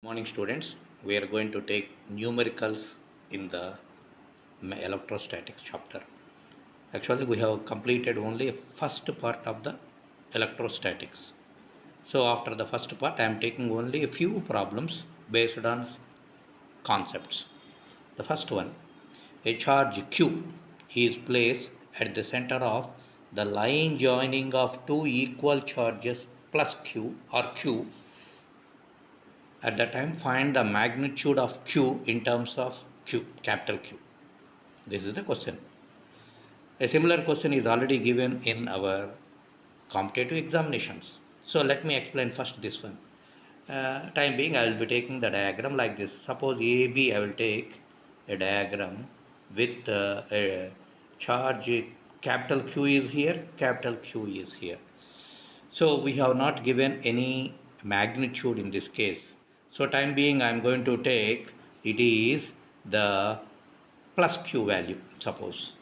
Morning students, we are going to take numericals in the electrostatics chapter. Actually we have completed only first part of the electrostatics. So after the first part I am taking only a few problems based on concepts. The first one, a charge Q is placed at the center of the line joining of two equal charges plus Q or Q. At that time, find the magnitude of Q in terms of Q, capital Q. This is the question. A similar question is already given in our competitive examinations. So let me explain first this one. Time being, I will be taking the diagram like this. Suppose AB, I will take a diagram with a charge capital Q is here, capital Q is here. So we have not given any magnitude in this case. So time being I am going to take it is the plus Q value, suppose,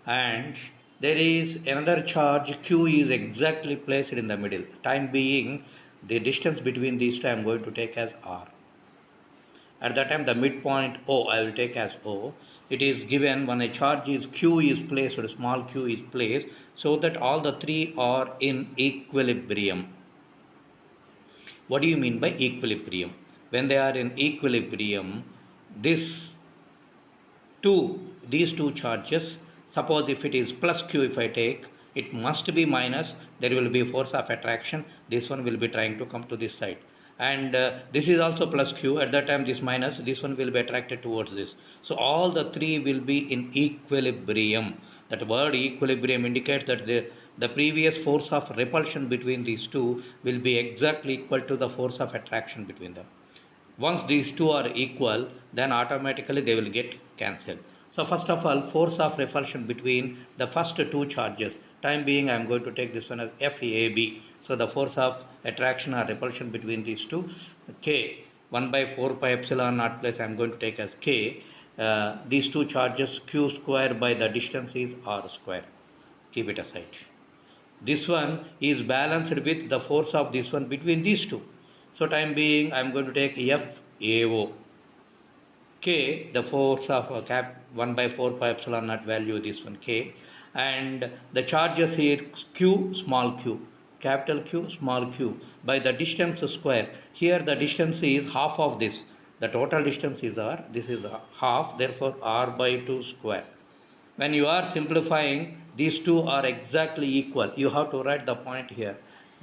and there is another charge Q is exactly placed in the middle. Time being the distance between these two I am going to take as R. At that time the midpoint O I will take as O. It is given when a charge is Q is placed or small q is placed so that all the three are in equilibrium. What do you mean by equilibrium? When they are in equilibrium, these two charges, suppose if it is plus Q, if I take, it must be minus, there will be force of attraction, this one will be trying to come to this side, and this is also plus Q, at that time this minus, this one will be attracted towards this. So all the three will be in equilibrium. That word equilibrium indicates that the previous force of repulsion between these two will be exactly equal to the force of attraction between them. Once these two are equal, then automatically they will get cancelled. So first of all, force of repulsion between the first two charges, time being I am going to take this one as FAB. So the force of attraction or repulsion between these two, K, 1 by 4 pi epsilon naught plus I am going to take as K. These two charges Q square by the distance is R square. Keep it aside. This one is balanced with the force of this one between these two. So time being I am going to take FAO. K, the force of cap 1 by 4 pi epsilon naught value, this one K, and the charges here Q, small q, capital Q, small q, by the distance square. Here the distance is half of this. The total distance is R, this is half, therefore R by 2 square. When you are simplifying, these two are exactly equal. You have to write the point here.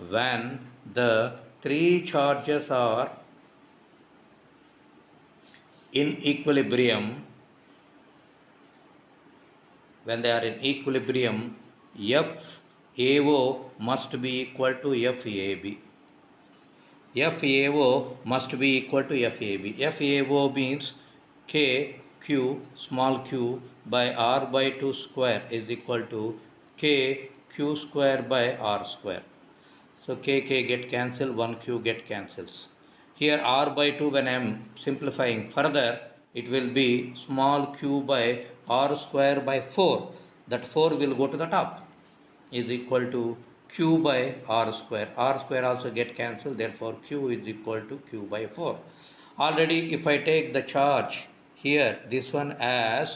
When the three charges are in equilibrium, when they are in equilibrium, FAO must be equal to FAB. FAO must be equal to FAB. FAO means K Q small q by R by 2 square is equal to K Q square by R square. So K get cancelled, 1 Q get cancels. Here R by 2, when I am simplifying further, it will be small q by R square by 4. That 4 will go to the top, is equal to Q by R square. R square also get cancelled, therefore Q is equal to Q by 4. Already if I take the charge here, this one as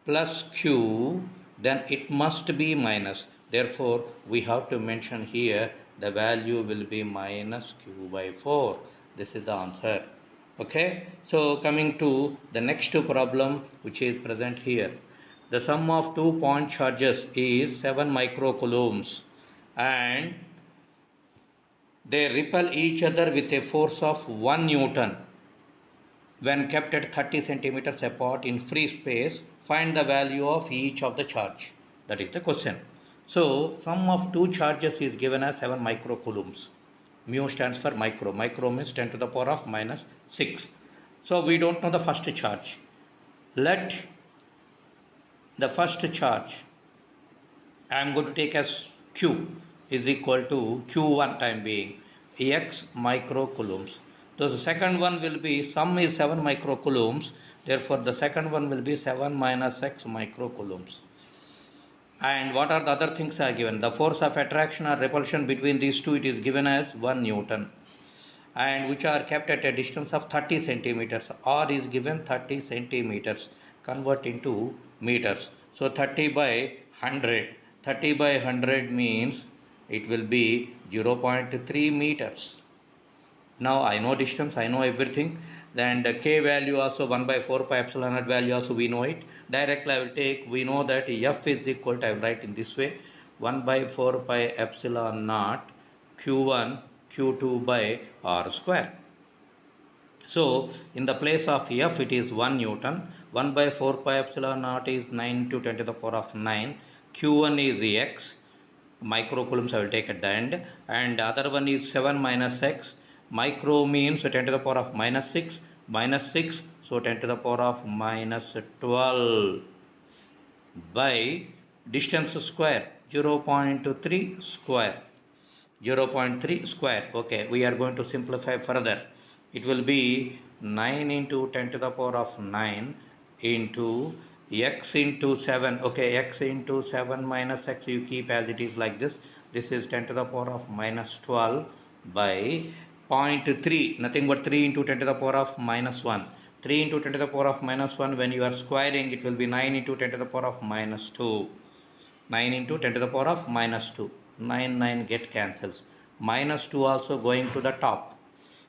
plus Q, then it must be minus. Therefore we have to mention here the value will be minus Q by 4. This is the answer. Okay, so coming to the next problem which is present here. The sum of 2 point charges is 7 microcoulombs and they repel each other with a force of 1 Newton when kept at 30 centimeters apart in free space. Find the value of each of the charge. That is the question. So sum of two charges is given as 7 microcoulombs. Mu stands for micro. Micro means 10 to the power of minus 6. So we don't know the first charge. Let the first charge I am going to take as Q is equal to Q1 time being X microcoulombs. So the second one will be, sum is 7 microcoulombs, therefore the second one will be 7 minus X microcoulombs. And what are the other things are given? The force of attraction or repulsion between these two, it is given as 1 Newton. and which are kept at a distance of 30 centimeters. R is given 30 centimeters. Convert into meters. So 30 by 100. 30 by 100 means it will be 0.3 meters. Now I know distance, I know everything. Then the k value also 1 by 4 pi epsilon naught value also we know it. Directly I will take, we know that F is equal to, I will write in this way, 1 by 4 pi epsilon naught Q1 Q2 by R square. So in the place of F it is 1 Newton, 1 by 4 pi epsilon naught is 9 to 10 to the power of 9, Q1 is X, microcoulombs I will take at the end, and other one is 7 minus X, micro means 10 to the power of minus 6, so 10 to the power of minus 12 by distance square 0.3 square. 0.3 square. Okay, we are going to simplify further. It will be 9 into 10 to the power of 9 into x into 7. Okay, x into 7 minus x you keep as it is like this. This is 10 to the power of minus 12 by 0.3. Nothing but 3 into 10 to the power of minus 1. 3 into 10 to the power of minus 1, when you are squaring, it will be 9 into 10 to the power of minus 2. 9 into 10 to the power of minus 2. 9 get cancels. Minus 2 also going to the top.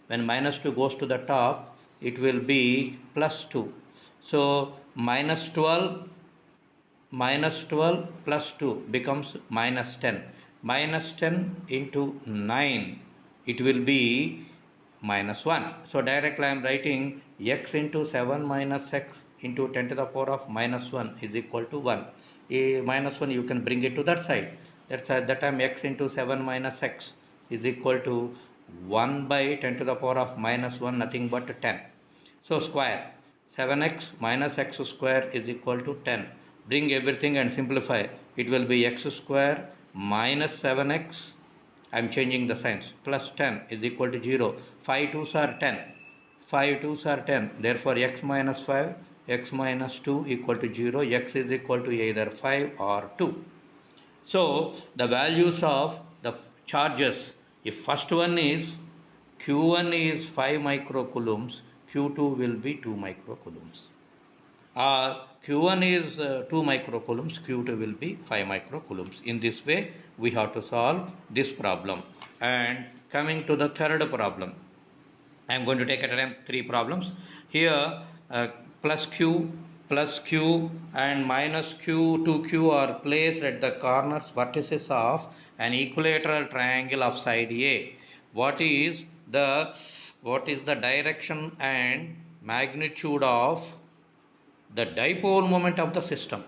When minus 2 goes to the top, it will be plus 2. So minus 12 plus 2 becomes minus 10. Minus 10 into 9, it will be minus 1. So directly I am writing x into 7 minus x into 10 to the power of minus 1 is equal to 1. A minus 1 you can bring it to that side. That time x into 7 minus x is equal to 1 by 10 to the power of minus 1, nothing but 10. So square 7x minus x square is equal to 10. Bring everything and simplify. It will be x square minus 7x. I am changing the signs. Plus 10 is equal to 0. 5 2s are 10. 5 2s are 10. Therefore x minus 5, x minus 2 equal to 0. X is equal to either 5 or 2. So the values of the charges, if first one is Q1 is 5 microcoulombs, Q2 will be 2 microcoulombs. Q1 is 2 microcoulombs, Q2 will be 5 microcoulombs. In this way, we have to solve this problem. And coming to the third problem, I am going to take at a time 3 problems. Here, plus Q and minus Q to Q are placed at the corners vertices of an equilateral triangle of side A. What is the direction and magnitude of the dipole moment of the system?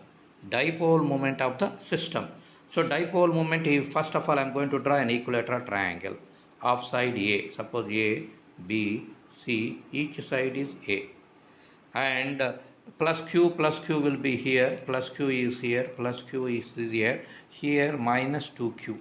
Dipole moment of the system. So dipole moment is, first of all I am going to draw an equilateral triangle of side A. Suppose A, B, C, each side is A. And plus Q will be here, plus Q is here, plus Q is here, here minus 2Q.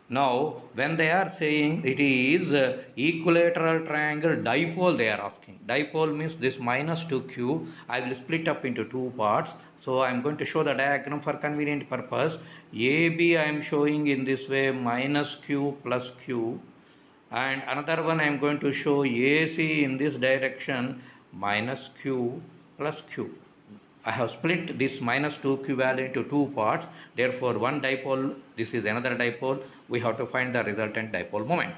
Now, when they are saying it is equilateral triangle dipole, they are asking. Dipole means this minus 2Q, I will split up into 2 parts. So, I am going to show the diagram for convenient purpose. AB I am showing in this way, minus Q plus Q. And another one I am going to show AC in this direction, minus Q plus Q. I have split this minus 2Q value into 2 parts. Therefore, one dipole, this is another dipole. We have to find the resultant dipole moment.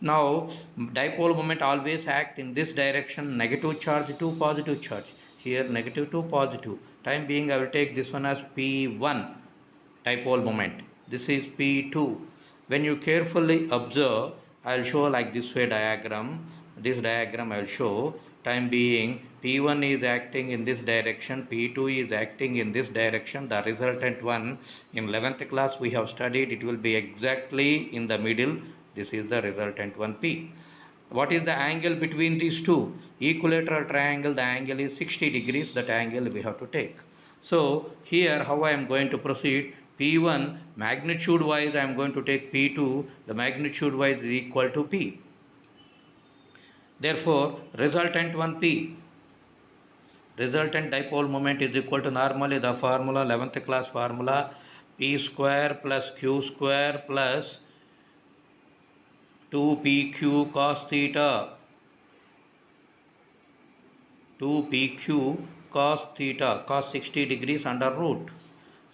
Now, dipole moment always act in this direction, negative charge to positive charge. Here, negative to positive. Time being, I will take this one as P1 dipole moment. This is P2. When you carefully observe, I will show like this way diagram. This diagram I will show. Time being, P1 is acting in this direction, P2 is acting in this direction. The resultant one in 11th class we have studied, it will be exactly in the middle. This is the resultant one P. What is the angle between these two? Equilateral triangle, the angle is 60 degrees. That angle we have to take. So here how I am going to proceed? P1 magnitude wise I am going to take P2. The magnitude wise is equal to P. Therefore, resultant one P. Resultant dipole moment is equal to, normally the formula, 11th class formula, P square plus Q square plus 2pq cos theta, 2pq cos theta, cos 60 degrees under root.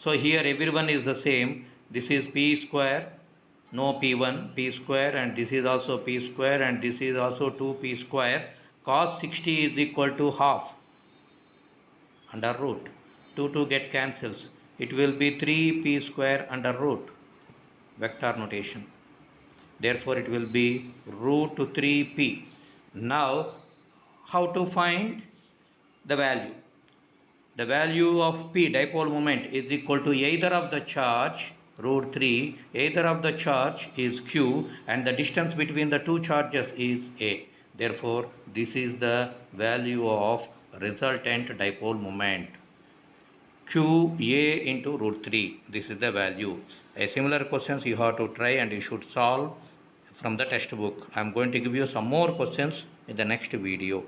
So here everyone is the same. This is p square, no p1, p square, and this is also p square, and this is also 2p square. Cos 60 is equal to half under root. 2 get cancels. It will be 3p square under root, vector notation. Therefore it will be root 3p. Now how to find the value? The value of p, dipole moment, is equal to either of the charge, root 3, either of the charge is q, and the distance between the two charges is a. Therefore this is the value of resultant dipole moment, qa into root 3. This is the value. A similar questions you have to try and you should solve from the textbook. I am going to give you some more questions in the next video.